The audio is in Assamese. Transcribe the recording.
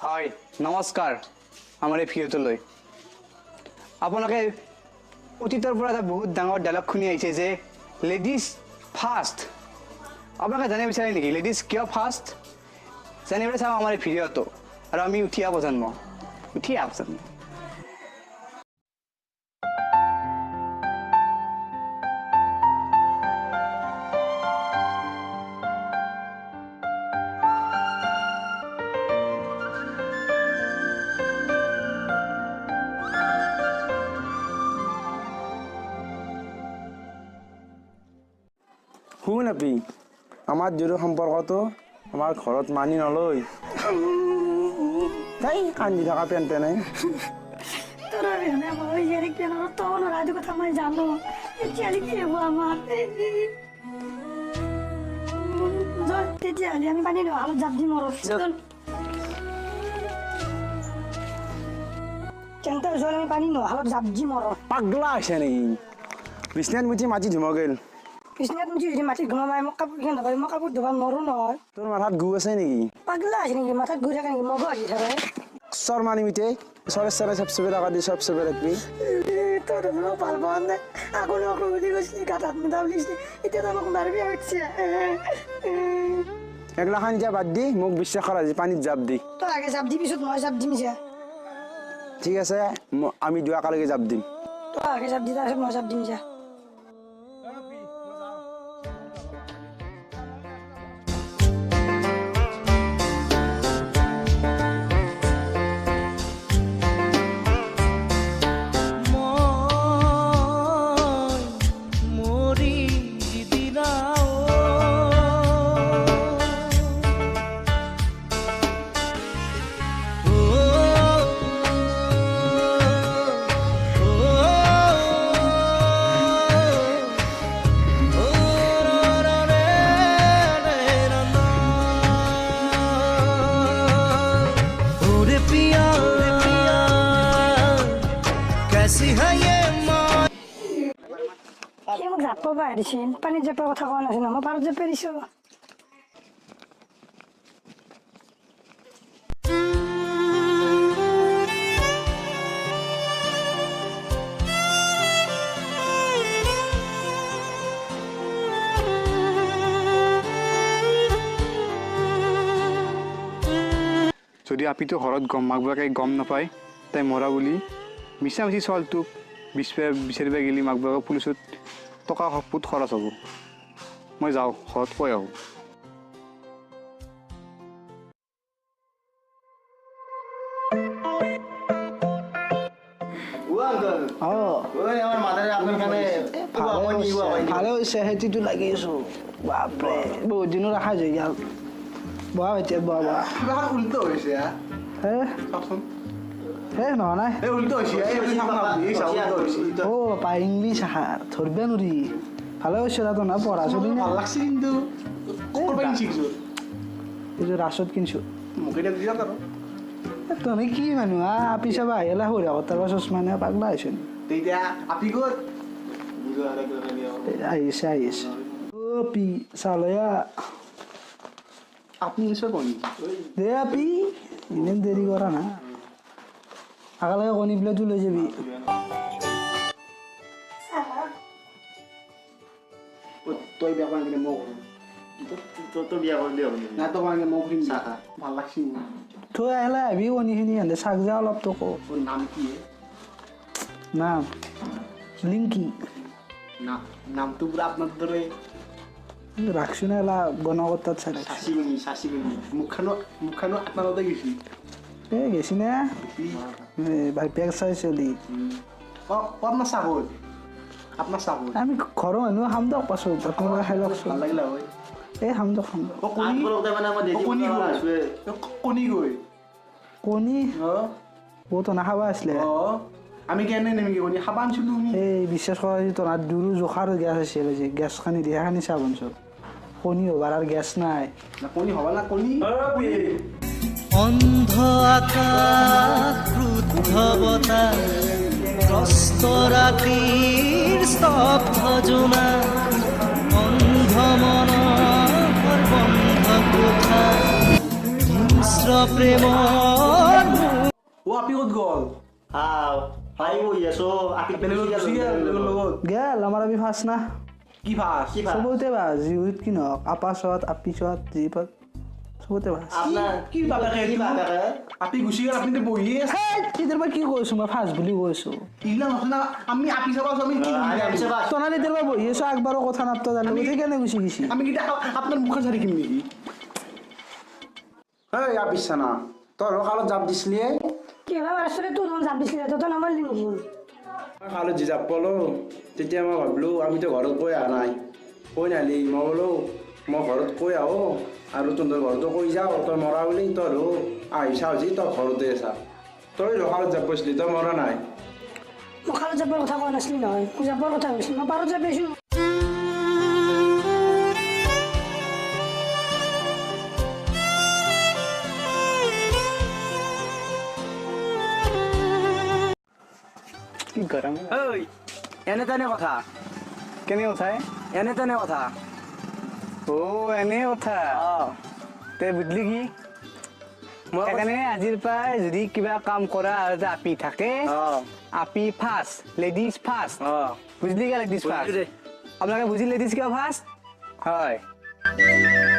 হয় নমস্কাৰ আমাৰ এই ভিডিঅ'টোলৈ আপোনালোকে অতীতৰ পৰা এটা বহুত ডাঙৰ ডায়লগ শুনি আহিছে যে লেডিজ ফাৰ্ষ্ট আপোনালোকে জানিব বিচাৰে নেকি লেডিজ কিয় ফাৰ্ষ্ট জানিবলৈ চাওঁ আমাৰ এই ভিডিঅ'টো আৰু আমি উঠি অহা প্ৰজন্ম শুন আপি আমাৰ জৰু সম্পৰ্কটো আমাৰ ঘৰত মানি নলয় তাই কান্দি থকা পেন পেনাই পাগলা হৈছে নেকি বিছনাত মুঠি মাটি ধুম গেল বিছনাত মুঠি যদি মাটিত ঘুমাই মোক কাপোৰ কিয় নকৰি মই কাপোৰ ধুব নোৱাৰো নহয় তোৰ মাথাত গু আছে নেকি পাগলা আছে নেকি মাথাত ঘূৰি থাকে নেকি মগু আহি থাকে চৰ মানি মিঠে চৰে চৰে চব চবে টকা দি চব চবে ৰাখবি তোৰ মই ভাল পোৱা নাই আগৰ নকৰো বুলি কৈছিলি গাঁত মিঠা বুলিছিলি এতিয়া তো মোক মাৰিবি হৈছে একলাখান এতিয়া বাদ দি মোক বিশ্বাস কৰা আজি পানীত জাপ দি তই আগে জাপ দি পিছত মই জাপ দিম যা ঠিক আছে আমি দুয়া একেলগে জাপ দিম তই আগে জাপ দি তাৰপিছত মই জাপ দিম যা মোক জাপ দিছিল পানীত জাপৰ কথা কোৱা নাছিল মই পাৰত জাপে দিছো যদি আপিটো ঘৰত মাক বাপেকে গম নাপায় তাই মৰা বুলি মিছা মিছি ছোৱালীটোক বিচাৰিব গেলি মাক বাপেকক পুলিচত টকা বহুত খৰচ হ'ব মই যাওঁ ঘৰত কৈ আহোঁ ভালে হৈছে খেতিটো লাগি আছো বাপৰে বহুত দিনো ৰখা যায় গ'ল বহা এতিয়া বহা উল্টো হৈছে হে নহয় নাই অ' পাই ইংলিছ আহাৰ ধৰিব নোৱাৰি ভালে হৈছে তাতো না পঢ়া চলি ভাল লাগছে কিন্তু এইযোৰ ৰাসত কিনিছো মোক এতিয়া দিয়ক আৰু তনে কি মানুহ আপি চাবা আহিলে সৰিয়া কটাৰ চচমা নে পাগলা হৈছে তেতিয়া আপি ক'ত আহিছে অ' পি চালয়া আপনি নিশ্চয় কণী দে আপি ইমান দেৰি কৰা না একেলগে কণী প্লেটো লৈ যাবি তই বিয়া কৰা কিনে মোক তোৰ বিয়া কৰি দিয়ক না তোৰ কাৰণে মোক চাহ ভাল লাগছি থৈ আহিলে আহিবি কণীখিনি সিহঁতে চাক যা অলপ তো কওঁ নাম কি নাম লিংকি নামটো পুৰা আপোনাৰ দৰে ৰাখছো না এলা গণকৰ্তাত চাই চাচিগনি মুখখানো আপোনালোকে গৈছি এই গেছি না ভাই পেক চাই চলি আপোনাৰ চাহ হ'ল আপোনাৰ চাহ হ'ল আমি ঘৰৰ মানুহ খাম দিয়ক পাছত আপোনালোকে খাই লওকচোন ভাল লাগিলে হয় এই খাম দিয়ক কণী গৈ কণী বহুত নাখাবা আছিলে আমি কেনে নেকি কণী খাবা আনিছিলো এই বিশ্বাস কৰা তোমাৰ দুৰো জোখাৰ গেছ আছিল যে গেছ খানি দিয়া খানি চাব আনিছোঁ কণী হবাৰ আৰু গেছ নাই কণী হবা না কণী অন্ধ আকাশ ক্ৰুদ্ধ বতাহ ত্ৰস্ত ৰাতিৰ স্তব্ধ জোনা অন্ধ মনৰ বন্ধ কোঠা মিশ্ৰ প্ৰেমৰ ও আপি ক'ত গ'ল হাই বহি আছো বেলেগত গুচি গেল বেলেগৰ লগত গেল আমাৰ আমি ফাৰ্ষ্ট না কি ভাস চবতে বাজ জিউত কি নহওক আপা চত আপি চত জিপত চবতে বাজ কি বাবাকে আপি গুচি গেল আপুনি বহি আছে ইতিয়াৰ পৰা কি কৈছো মই ফাৰ্ষ্ট বুলি কৈছো ইলা নচনা আমি আপি চাবা আমি কি তনাল ইতিয়াৰ পৰা বহি আছো একবাৰো কথা নাপতা তাৰ লগত সেইকাৰণে গুচি গৈছি আমি কিটা আপনার মুখে সারি কিনি নেকি এই আপি সানা তোর কালো জাপ দিছলি কেলা আসলে তুই যখন চাপ দিছিলি তো নাম্বার লিখি কালো জি জাপ পলো তেতিয়া মই ভাবলো আমি তো ঘৰত কৈ আহা নাই কৈ নালি মই বোলো মই ঘৰত কৈ আহো আৰু তোৰ ঘৰতো কৈ যাও তই মৰা বুলি তোৰ আহিছা আজি তই ঘৰতে আছা তই ৰখালত যাব কৈছিলি তই মৰা নাই মই খালো যাবৰ কথা কোৱা নাছিলি নহয় যাবৰ কথা কৈছিলি মই পাৰত যাই পাইছো কি গৰম ঐ এনে তেনে কথা কেনে উঠাই এনে তেনে কথা অ এনে কথা তে বুঝলি কি সেইকাৰণে আজিৰ পৰা যদি কিবা কাম কৰা আৰু যে আপি থাকে আপি ফাৰ্ষ্ট লেডিজ ফাৰ্ষ্ট বুঝলি কে লেডিজ ফাৰ্ষ্ট আপোনালোকে বুজি লেডিজ কিয় ফাৰ্ষ্ট হয়